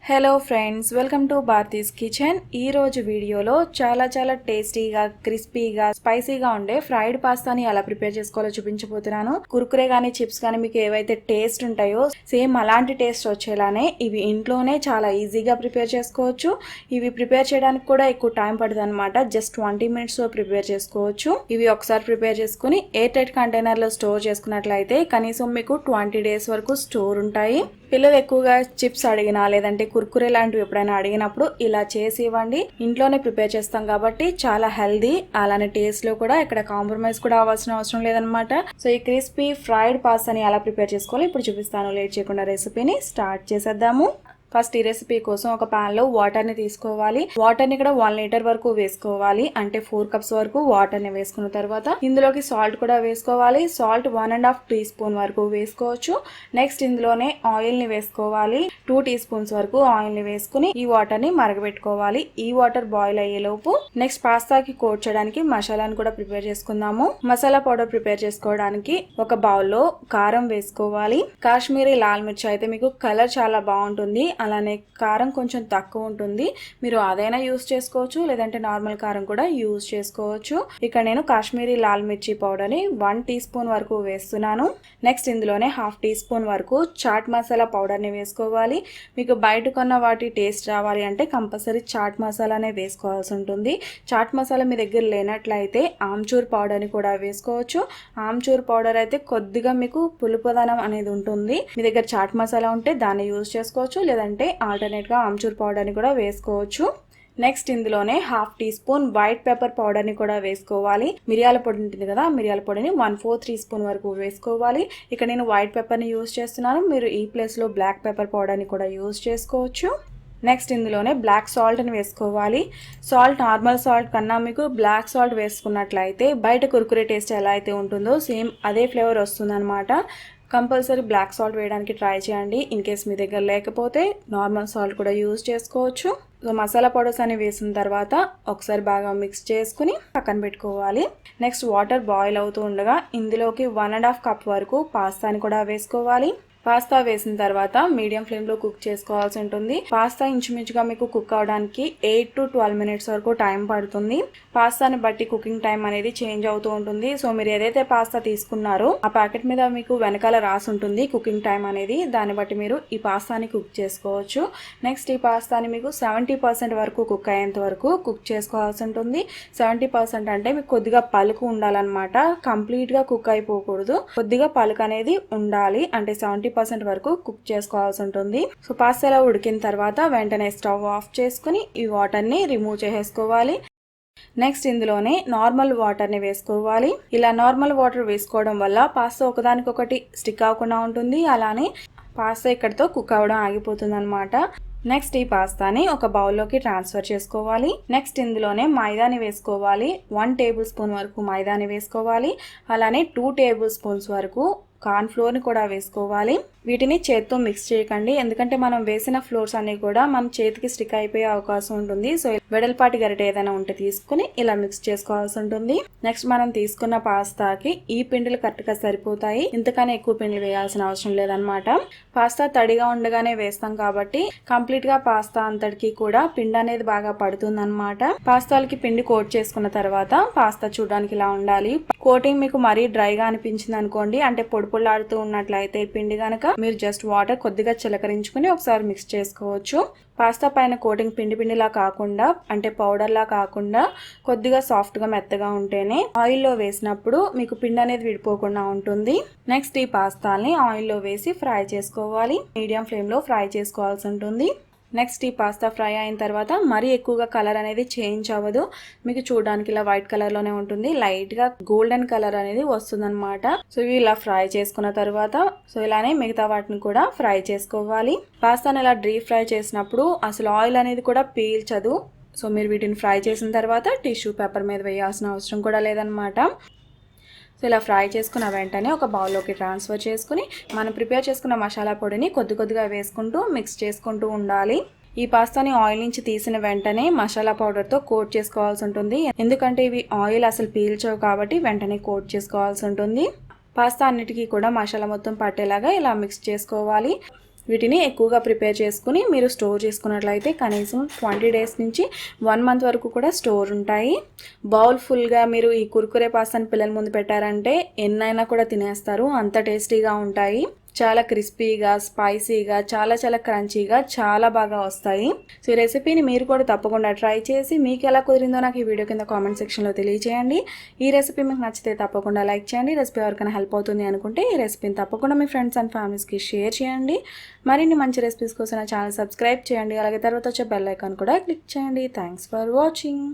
Hello friends, welcome to Bharati's kitchen. ఈ రోజు వీడియోలో చాలా టేస్టీగా, క్రిస్పీగా, స్పైసీగా ఉండే ఫ్రైడ్ పాస్తాని ఎలా ప్రిపేర్ చేసుకోవాలో చూపించబోతున్నాను. కుర్కురే కానీ చిప్స్ కానీ మీకు ఏవైతే టేస్ట్ ఉంటాయో సేమ్ అలాంటి టేస్ట్ వచ్చేలానే ఇవి ఇంట్లోనే చాలా ఈజీగా ప్రిపేర్ చేసుకోవచ్చు. ఇవి ప్రిపేర్ చేయడానికి కూడా ఎక్కువ టైం పడుతుంది అనమాట. జస్ట్ 20 minutes లో ప్రిపేర్ చేసుకోవచ్చు. ఇవి ఒకసారి ప్రిపేర్ చేసుకుని ఎయిర్ టైట్ కంటైనర్ లో స్టోర్ చేసుకున్నట్లయితే కనీసం మీకు 20 days వరకు స్టోర్ ఉంటాయి. పిల్లలు ఎక్కువగా చిప్స్ అడిగినా లేదంటే కుర్కురే లాంటివి ఎప్పుడైనా అడిగినప్పుడు ఇలా చేసి ఇవ్వండి. ఇంట్లోనే ప్రిపేర్ చేస్తాం కాబట్టి చాలా హెల్దీ, అలానే టేస్ట్ లో కూడా ఇక్కడ కాంప్రమైజ్ కూడా అవ్వాల్సిన అవసరం లేదనమాట. సో ఈ క్రిస్పీ ఫ్రైడ్ పాస్తాని ఎలా ప్రిపేర్ చేసుకోవాలి ఇప్పుడు చూపిస్తాను. లేట్ చేయకుండా రెసిపీని స్టార్ట్ చేసేద్దాము. ఫస్ట్ ఈ రెసిపీ కోసం ఒక పాన్ లో వాటర్ ని తీసుకోవాలి. వాటర్ ని ఇక్కడ 1 liter వరకు వేసుకోవాలి. అంటే 4 cups వరకు వాటర్ ని వేసుకున్న తర్వాత ఇందులోకి సాల్ట్ కూడా వేసుకోవాలి. సాల్ట్ 1.5 teaspoon వరకు వేసుకోవచ్చు. నెక్స్ట్ ఇందులోనే ఆయిల్ ని వేసుకోవాలి. 2 teaspoons వరకు ఆయిల్ ని వేసుకుని ఈ వాటర్ ని మరగబెట్టుకోవాలి. ఈ వాటర్ బాయిల్ అయ్యే లోపు నెక్స్ట్ పాస్తాకి కోట్ చేయడానికి మసాలాను కూడా ప్రిపేర్ చేసుకుందాము. మసాలా పౌడర్ ప్రిపేర్ చేసుకోవడానికి ఒక బౌల్ లో కారం వేసుకోవాలి. కాశ్మీరీ లాల్ మిర్చి అయితే మీకు కలర్ చాలా బాగుంటుంది, అలానే కారం కొంచెం తక్కువ ఉంటుంది. మీరు అదైనా యూస్ చేసుకోవచ్చు, లేదంటే నార్మల్ కారం కూడా యూస్ చేసుకోవచ్చు. ఇక్కడ నేను కాశ్మీరీ లాల్ మిర్చి పౌడర్ ని 1 teaspoon వరకు వేస్తున్నాను. నెక్స్ట్ ఇందులోనే 1/2 teaspoon వరకు చాట్ మసాలా పౌడర్ ని వేసుకోవాలి. మీకు బయట కొన్న వాటి టేస్ట్ రావాలి అంటే కంపల్సరీ చాట్ మసాలానే వేసుకోవాల్సి ఉంటుంది. చాట్ మసాలా మీ దగ్గర లేనట్లయితే ఆమ్చూర్ పౌడర్ ని కూడా వేసుకోవచ్చు. ఆమ్చూర్ పౌడర్ అయితే కొద్దిగా మీకు పులుపుదనం అనేది ఉంటుంది. మీ దగ్గర చాట్ మసాలా ఉంటే దాన్ని యూజ్ చేసుకోవచ్చు, లేదంటే ఆల్టర్నేట్ గా ఆమ్చూర్ పౌడర్ ని కూడా వేసుకోవచ్చు. నెక్స్ట్ ఇందులోనే 1/2 teaspoon వైట్ పెప్పర్ పౌడర్ ని కూడా వేసుకోవాలి. మిరియాల పొడి ఉంటుంది కదా, మిరియాల పొడిని 1/4 teaspoon వరకు వేసుకోవాలి. ఇక్కడ నేను వైట్ పెప్పర్ ని యూజ్ చేస్తున్నాను. మీరు ఈ ప్లేస్ లో బ్లాక్ పెప్పర్ పౌడర్ ని కూడా యూజ్ చేసుకోవచ్చు. నెక్స్ట్ ఇందులోనే బ్లాక్ సాల్ట్ ని వేసుకోవాలి. సాల్ట్ నార్మల్ సాల్ట్ కన్నా మీకు బ్లాక్ సాల్ట్ వేసుకున్నట్లయితే బయట కుర్కురే టేస్ట్ ఎలా అయితే ఉంటుందో సేమ్ అదే ఫ్లేవర్ వస్తుంది అనమాట. కంపల్సరీ బ్లాక్ సాల్ట్ వేయడానికి ట్రై చేయండి. ఇన్ కేస్ మీ దగ్గర లేకపోతే నార్మల్ సాల్ట్ కూడా యూజ్ చేసుకోవచ్చు. సో మసాలా పౌడర్స్ అని వేసిన తర్వాత ఒకసారి బాగా మిక్స్ చేసుకుని పక్కన పెట్టుకోవాలి. నెక్స్ట్ వాటర్ బాయిల్ అవుతూ ఉండగా ఇందులోకి 1.5 cup వరకు పాస్తాని కూడా వేసుకోవాలి. పాస్తా వేసిన తర్వాత మీడియం ఫ్లేమ్ లో కుక్ చేసుకోవాల్సి ఉంటుంది. పాస్తా ఇంచుమించుగా మీకు కుక్ అవడానికి 8 to 12 minutes వరకు టైం పడుతుంది. పాస్తాని బట్టి కుకింగ్ టైం అనేది చేంజ్ అవుతూ ఉంటుంది. సో మీరు ఏదైతే పాస్తా తీసుకున్నారో ఆ ప్యాకెట్ మీద మీకు వెనకాల రాసి ఉంటుంది కుకింగ్ టైం అనేది. దాన్ని బట్టి మీరు ఈ పాస్తాని కుక్ చేసుకోవచ్చు. నెక్స్ట్ ఈ పాస్తాని మీకు 70% వరకు కుక్ అయ్యేంత వరకు కుక్ చేసుకోవాల్సి ఉంటుంది. 70% అంటే మీకు కొద్దిగా పలుకు ఉండాలన్నమాట. కంప్లీట్ గా కుక్ అయిపోకూడదు, కొద్దిగా పలుకు అనేది ఉండాలి. అంటే 70% వరకు కుక్ చేసుకోవాల్సి ఉంటుంది. సో పాస్తా ఉడికిన తర్వాత వెంటనే స్టవ్ ఆఫ్ చేసుకుని ఈ వాటర్ ని రిమూవ్ చేసేసుకోవాలి. నెక్స్ట్ ఇందులోనే నార్మల్ వాటర్ ని వేసుకోవాలి. ఇలా నార్మల్ వాటర్ వేసుకోవడం వల్ల పాస్తా ఒకదానికొకటి స్టిక్ అవ్వకుండా ఉంటుంది, అలానే పాస్తా ఇక్కడతో కుక్ అవ్వడం ఆగిపోతుంది అనమాట. నెక్స్ట్ ఈ పాస్తాని ఒక బౌల్లోకి ట్రాన్స్ఫర్ చేసుకోవాలి. నెక్స్ట్ ఇందులోనే మైదాని వేసుకోవాలి. 1 tablespoon వరకు మైదాని వేసుకోవాలి. అలానే 2 tablespoons వరకు కార్న్ ఫ్లోర్ ని కూడా వేసుకోవాలి. వీటిని చేత్తో మిక్స్ చేయకండి, ఎందుకంటే మనం వేసిన ఫ్లోర్స్ అన్ని కూడా మన చేతికి స్టిక్ అయిపోయే అవకాశం ఉంటుంది. సో వెడల్పాటి గరిటె ఏదైనా ఉంటే తీసుకుని ఇలా మిక్స్ చేసుకోవాల్సి ఉంటుంది. నెక్స్ట్ మనం తీసుకున్న పాస్తాకి ఈ పిండిలు కరెక్ట్ గా సరిపోతాయి, ఇంతకన్నా ఎక్కువ పిండి వేయాల్సిన అవసరం లేదనమాట. పాస్తా తడిగా ఉండగానే వేస్తాం కాబట్టి కంప్లీట్ గా పాస్తా అంతటికి కూడా పిండి అనేది బాగా పడుతుంది అనమాట. పాస్తాలకి పిండి కోట్ చేసుకున్న తర్వాత పాస్తా చూడడానికి ఇలా ఉండాలి. కోటింగ్ మీకు మరీ డ్రైగా అనిపించింది అనుకోండి, అంటే పొడిపొడిలాడుతూ ఉన్నట్లయితే పిండి గనక మీరు జస్ట్ వాటర్ కొద్దిగా చిలకరించుకుని ఒకసారి మిక్స్ చేసుకోవచ్చు. పాస్తా పైన కోటింగ్ పిండిలా కాకుండా, అంటే పౌడర్ లా కాకుండా కొద్దిగా సాఫ్ట్ గా మెత్తగా ఉంటేనే ఆయిల్లో వేసినప్పుడు మీకు పిండి అనేది విడిపోకుండా ఉంటుంది. నెక్స్ట్ ఈ పాస్తాని ఆయిల్లో వేసి ఫ్రై చేసుకోవాలి. మీడియం ఫ్లేమ్ లో ఫ్రై చేసుకోవాల్సి ఉంటుంది. నెక్స్ట్ ఈ పాస్తా ఫ్రై అయిన తర్వాత మరీ ఎక్కువగా కలర్ అనేది చేంజ్ అవ్వదు, మీకు చూడడానికి ఇలా వైట్ కలర్ లోనే ఉంటుంది. లైట్ గా గోల్డెన్ కలర్ అనేది వస్తుందన్నమాట. సో ఇవి ఇలా ఫ్రై చేసుకున్న తర్వాత సో ఇలానే మిగతా వాటిని కూడా ఫ్రై చేసుకోవాలి. పాస్తాను ఇలా డీప్ ఫ్రై చేసినప్పుడు అసలు ఆయిల్ అనేది కూడా పీల్చదు. సో మీరు వీటిని ఫ్రై చేసిన తర్వాత టిష్యూ పేపర్ మీద వేయాల్సిన అవసరం కూడా లేదనమాట. సో ఇలా ఫ్రై చేసుకున్న వెంటనే ఒక బౌల్లోకి ట్రాన్స్ఫర్ చేసుకుని మనం ప్రిపేర్ చేసుకున్న మసాలా పొడిని కొద్దిగా వేసుకుంటూ మిక్స్ చేసుకుంటూ ఉండాలి. ఈ పాస్తాని ఆయిల్ నుంచి తీసిన వెంటనే మసాలా పౌడర్తో కోట్ చేసుకోవాల్సి ఉంటుంది, ఎందుకంటే ఇవి ఆయిల్ అసలు పీల్చవు కాబట్టి వెంటనే కోట్ చేసుకోవాల్సి ఉంటుంది. పాస్తా అన్నిటికీ కూడా మసాలా మొత్తం పట్టేలాగా ఇలా మిక్స్ చేసుకోవాలి. వీటిని ఎక్కువగా ప్రిపేర్ చేసుకుని మీరు స్టోర్ చేసుకున్నట్లయితే కనీసం 20 డేస్ నుంచి 1 మంత్ వరకు కూడా స్టోర్ ఉంటాయి. బౌల్ ఫుల్గా మీరు ఈ కుర్కురే పాస్తాని పిల్లల ముందు పెట్టారంటే ఎన్నైనా కూడా తినేస్తారు, అంత టేస్టీగా ఉంటాయి. చాలా క్రిస్పీగా, స్పైసీగా, చాలా క్రంచీగా చాలా బాగా వస్తాయి. సో ఈ రెసిపీని మీరు కూడా తప్పకుండా ట్రై చేసి మీకు ఎలా కుదిరిందో నాకు ఈ వీడియో కింద కామెంట్ సెక్షన్లో తెలియజేయండి. ఈ రెసిపీ మీకు నచ్చితే తప్పకుండా లైక్ చేయండి. రెసిపీ ఎవరికైనా హెల్ప్ అవుతుంది అనుకుంటే ఈ రెసిపీని తప్పకుండా మీ ఫ్రెండ్స్ అండ్ ఫ్యామిలీస్కి షేర్ చేయండి. మరిన్ని మంచి రెసిపీస్ కోసం నా ఛానల్ సబ్స్క్రైబ్ చేయండి. అలాగే తర్వాత వచ్చే బెల్ ఐకాన్ కూడా క్లిక్ చేయండి. Thanks for watching.